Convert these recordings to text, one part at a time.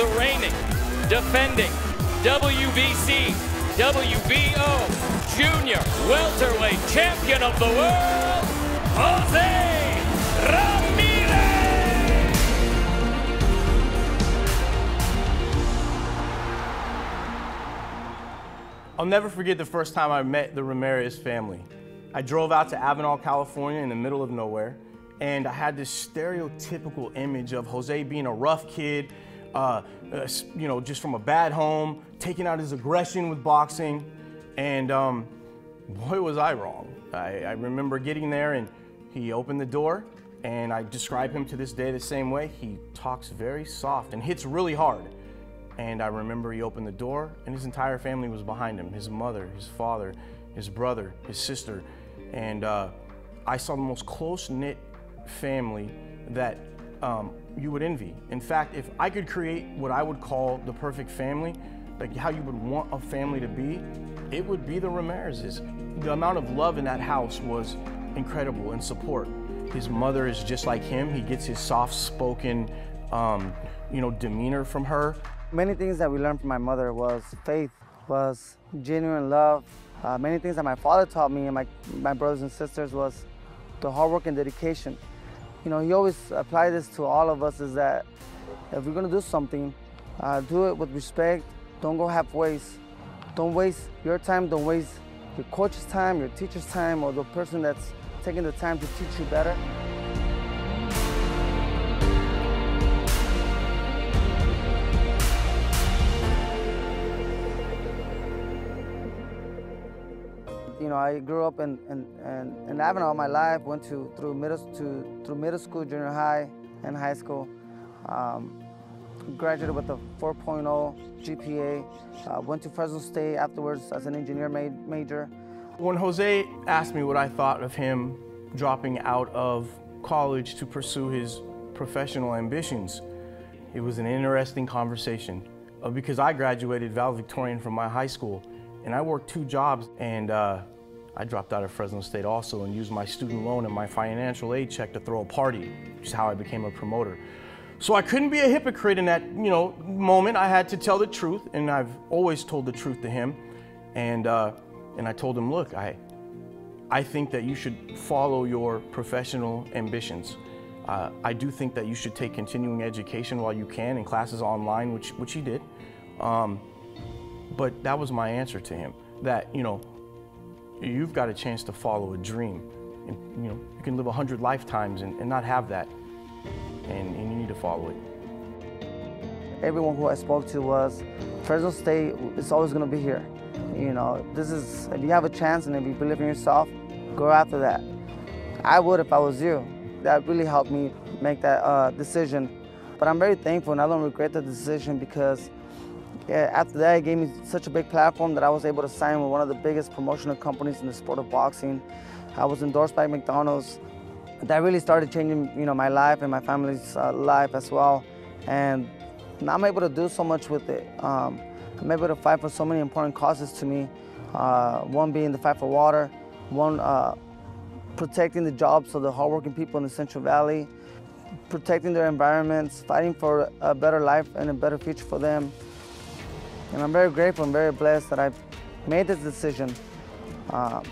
the reigning, defending WBC, WBO, Junior Welterweight Champion of the World, Jose Ramirez! I'll never forget the first time I met the Ramirez family. I drove out to Avenal, California in the middle of nowhere, and I had this stereotypical image of Jose being a rough kid, you know, just from a bad home, taking out his aggression with boxing, and boy was I wrong. I remember getting there and he opened the door, and I describe him to this day the same way. He talks very soft and hits really hard. And I remember he opened the door and his entire family was behind him, his mother, his father, his brother, his sister. And I saw the most close-knit family that you would envy. In fact, if I could create what I would call the perfect family, like how you would want a family to be, it would be the Ramirez's. The amount of love in that house was incredible, and support. His mother is just like him. He gets his soft-spoken, you know, demeanor from her. Many things that we learned from my mother was faith, was genuine love. Many things that my father taught me and my brothers and sisters was the hard work and dedication. You know, he always applied this to all of us, is that if we're gonna do something, do it with respect. Don't go halfway. Don't waste your time, don't waste your coach's time, your teacher's time, or the person that's taking the time to teach you better. You know, I grew up in Avenal all my life, went through middle school, junior high, and high school. Graduated with a 4.0 GPA, went to Fresno State afterwards as an engineer major. When Jose asked me what I thought of him dropping out of college to pursue his professional ambitions, it was an interesting conversation because I graduated valedictorian from my high school and I worked 2 jobs, and I dropped out of Fresno State also and used my student loan and my financial aid check to throw a party, which is how I became a promoter. So I couldn't be a hypocrite in that, you know, moment. I had to tell the truth, and I've always told the truth to him. And I told him, look, I think that you should follow your professional ambitions. I do think that you should take continuing education while you can in classes online, which he did. But that was my answer to him, that, you know, you've got a chance to follow a dream. And, you know, you can live 100 lifetimes and not have that. And you need to follow it. Everyone who I spoke to was, Fresno State is always going to be here. You know, this is, if you have a chance and if you believe in yourself, go after that. I would if I was you. That really helped me make that decision. But I'm very thankful and I don't regret the decision because after that, it gave me such a big platform that I was able to sign with one of the biggest promotional companies in the sport of boxing. I was endorsed by McDonald's. That really started changing, you know, my life and my family's life as well. And now I'm able to do so much with it. I'm able to fight for so many important causes to me. One being the fight for water, one protecting the jobs of the hardworking people in the Central Valley, protecting their environments, fighting for a better life and a better future for them. And I'm very grateful and very blessed that I made this decision. But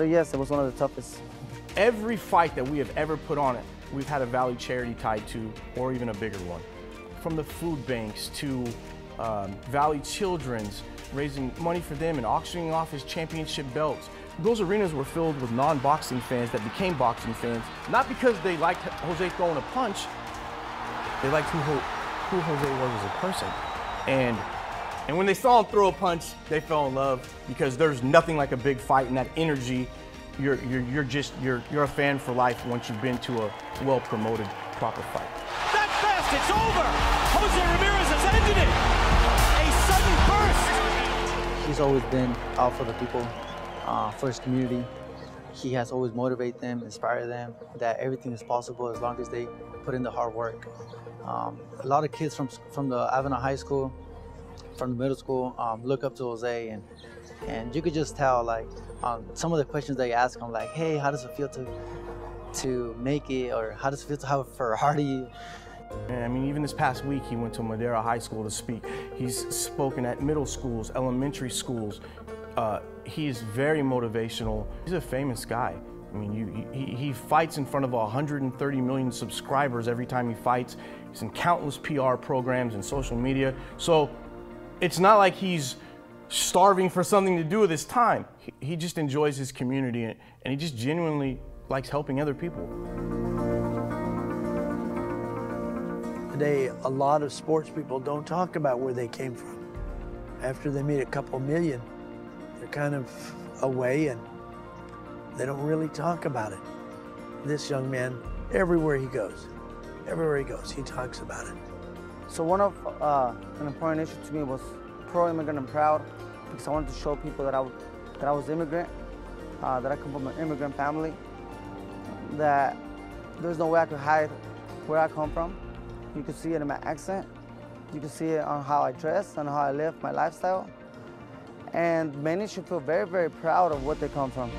yes, it was one of the toughest. Every fight that we have ever put on it, we've had a Valley charity tied to, or even a bigger one. From the food banks to Valley Children's, raising money for them and auctioning off his championship belts. Those arenas were filled with non-boxing fans that became boxing fans, not because they liked Jose throwing a punch, they liked who Jose was as a person. And when they saw him throw a punch, they fell in love because there's nothing like a big fight and that energy. You're a fan for life once you've been to a well-promoted, proper fight. That fast, it's over! Jose Ramirez has ended it! A sudden burst! He's always been out for the people, for his community. He has always motivated them, inspired them, that everything is possible as long as they put in the hard work. A lot of kids from the Avenal High School, from the middle school, look up to Jose, and you could just tell, like, some of the questions they ask him, like, hey, how does it feel to make it, or how does it feel to have a Ferrari? And I mean, even this past week, he went to Madera High School to speak. He's spoken at middle schools, elementary schools. He's very motivational. He's a famous guy. I mean, he fights in front of 130 million subscribers every time he fights. He's in countless PR programs and social media. So it's not like he's starving for something to do with his time. He just enjoys his community, and he just genuinely likes helping other people. Today, a lot of sports people don't talk about where they came from. After they meet a couple million, they're kind of away and they don't really talk about it. This young man, everywhere he goes, he talks about it. So one of an important issue to me was pro-immigrant and proud, because I wanted to show people that I was immigrant, that I come from an immigrant family, that there's no way I could hide where I come from. You can see it in my accent. You can see it on how I dress and how I live my lifestyle. And many should feel very, very proud of what they come from.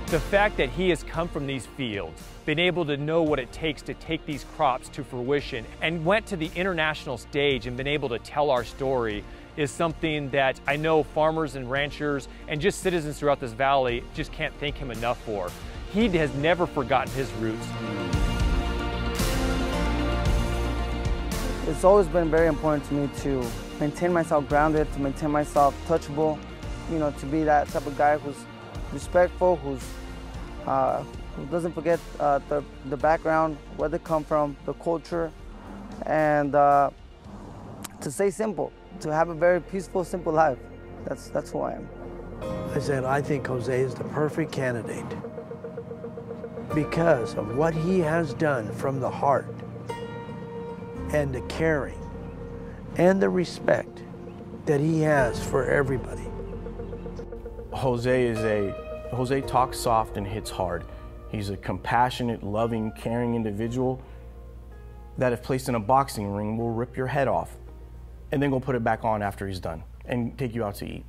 The fact that he has come from these fields, been able to know what it takes to take these crops to fruition, and went to the international stage and been able to tell our story is something that I know farmers and ranchers and just citizens throughout this valley just can't thank him enough for. He has never forgotten his roots. It's always been very important to me to maintain myself grounded, to maintain myself touchable, you know, to be that type of guy who's respectful, who doesn't forget the background, where they come from, the culture, and to stay simple, to have a very peaceful, simple life. That's who I am. I said, I think Jose is the perfect candidate because of what he has done from the heart and the caring and the respect that he has for everybody. Jose talks soft and hits hard. He's a compassionate, loving, caring individual that if placed in a boxing ring will rip your head off and then go put it back on after he's done and take you out to eat.